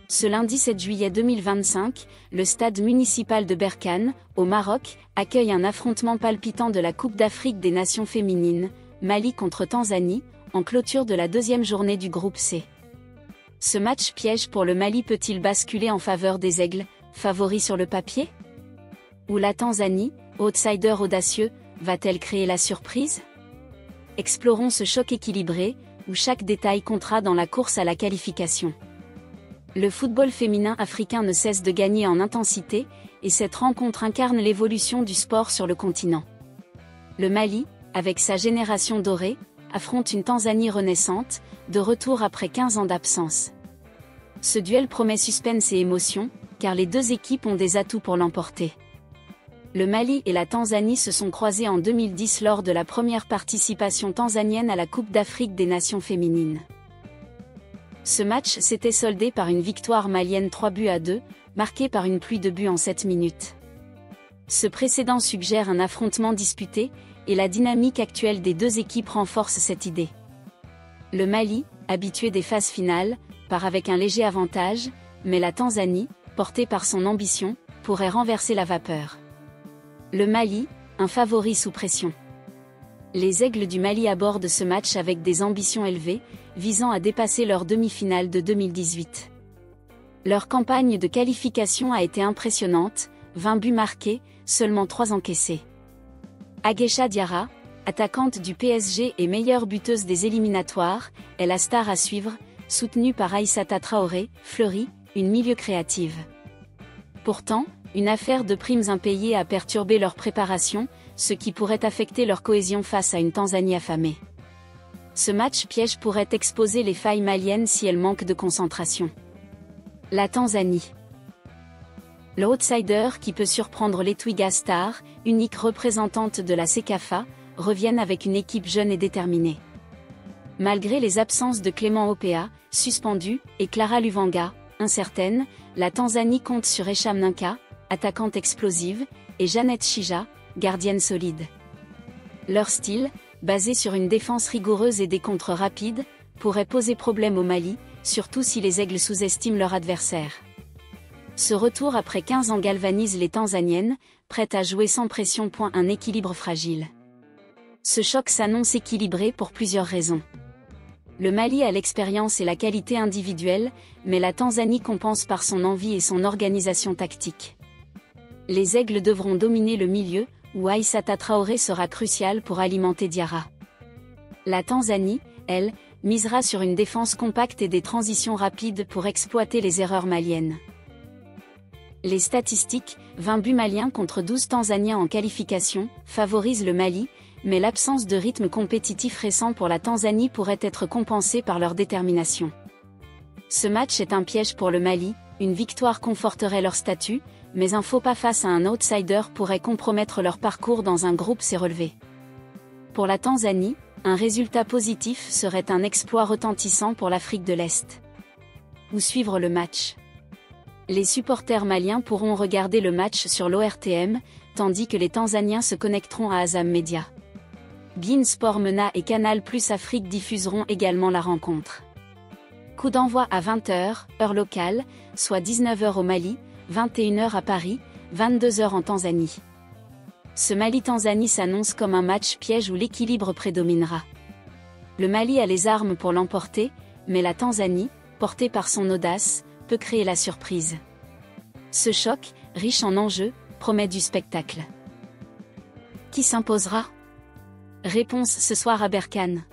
Ce lundi 7 juillet 2025, le stade municipal de Berkane, au Maroc, accueille un affrontement palpitant de la Coupe d'Afrique des Nations féminines, Mali contre Tanzanie, en clôture de la deuxième journée du groupe C. Ce match piège pour le Mali peut-il basculer en faveur des Aigles, favoris sur le papier? Ou la Tanzanie, outsider audacieux, va-t-elle créer la surprise? Explorons ce choc équilibré, où chaque détail comptera dans la course à la qualification. Le football féminin africain ne cesse de gagner en intensité, et cette rencontre incarne l'évolution du sport sur le continent. Le Mali, avec sa génération dorée, affronte une Tanzanie renaissante, de retour après 15 ans d'absence. Ce duel promet suspense et émotion, car les deux équipes ont des atouts pour l'emporter. Le Mali et la Tanzanie se sont croisés en 2010 lors de la première participation tanzanienne à la Coupe d'Afrique des Nations féminines. Ce match s'était soldé par une victoire malienne 3-2, marquée par une pluie de buts en 7 minutes. Ce précédent suggère un affrontement disputé, et la dynamique actuelle des deux équipes renforce cette idée. Le Mali, habitué des phases finales, part avec un léger avantage, mais la Tanzanie, portée par son ambition, pourrait renverser la vapeur. Le Mali, un favori sous pression. Les Aigles du Mali abordent ce match avec des ambitions élevées, visant à dépasser leur demi-finale de 2018. Leur campagne de qualification a été impressionnante, 20 buts marqués, seulement 3 encaissés. Aguecha Diarra, attaquante du PSG et meilleure buteuse des éliminatoires, est la star à suivre, soutenue par Aïssata Traoré, fleurie, une milieu créative. Pourtant, une affaire de primes impayées a perturbé leur préparation, ce qui pourrait affecter leur cohésion face à une Tanzanie affamée. Ce match piège pourrait exposer les failles maliennes si elles manquent de concentration. La Tanzanie. L'outsider qui peut surprendre les Twiga Stars, unique représentante de la CECAFA, reviennent avec une équipe jeune et déterminée. Malgré les absences de Clément Opea, suspendu, et Clara Luvanga, incertaine, la Tanzanie compte sur Esham Ninka, attaquante explosive, et Jeannette Chija, gardienne solide. Leur style, basé sur une défense rigoureuse et des contres rapides, pourrait poser problème au Mali, surtout si les Aigles sous-estiment leur adversaire. Ce retour après 15 ans galvanise les Tanzaniennes, prêtes à jouer sans pression. Un équilibre fragile. Ce choc s'annonce équilibré pour plusieurs raisons. Le Mali a l'expérience et la qualité individuelle, mais la Tanzanie compense par son envie et son organisation tactique. Les Aigles devront dominer le milieu, où Aïssata Traoré sera crucial pour alimenter Diarra. La Tanzanie, elle, misera sur une défense compacte et des transitions rapides pour exploiter les erreurs maliennes. Les statistiques, 20 buts maliens contre 12 Tanzaniens en qualification, favorisent le Mali, mais l'absence de rythme compétitif récent pour la Tanzanie pourrait être compensée par leur détermination. Ce match est un piège pour le Mali, une victoire conforterait leur statut, mais un faux pas face à un outsider pourrait compromettre leur parcours dans un groupe C relevé. Pour la Tanzanie, un résultat positif serait un exploit retentissant pour l'Afrique de l'Est. Où suivre le match? Les supporters maliens pourront regarder le match sur l'ORTM, tandis que les Tanzaniens se connecteront à Azam Media. beIN Sport Mena et Canal+ Afrique diffuseront également la rencontre. Coup d'envoi à 20h, heure locale, soit 19h au Mali, 21h à Paris, 22h en Tanzanie. Ce Mali-Tanzanie s'annonce comme un match piège où l'équilibre prédominera. Le Mali a les armes pour l'emporter, mais la Tanzanie, portée par son audace, peut créer la surprise. Ce choc, riche en enjeux, promet du spectacle. Qui s'imposera? Réponse ce soir à Berkane.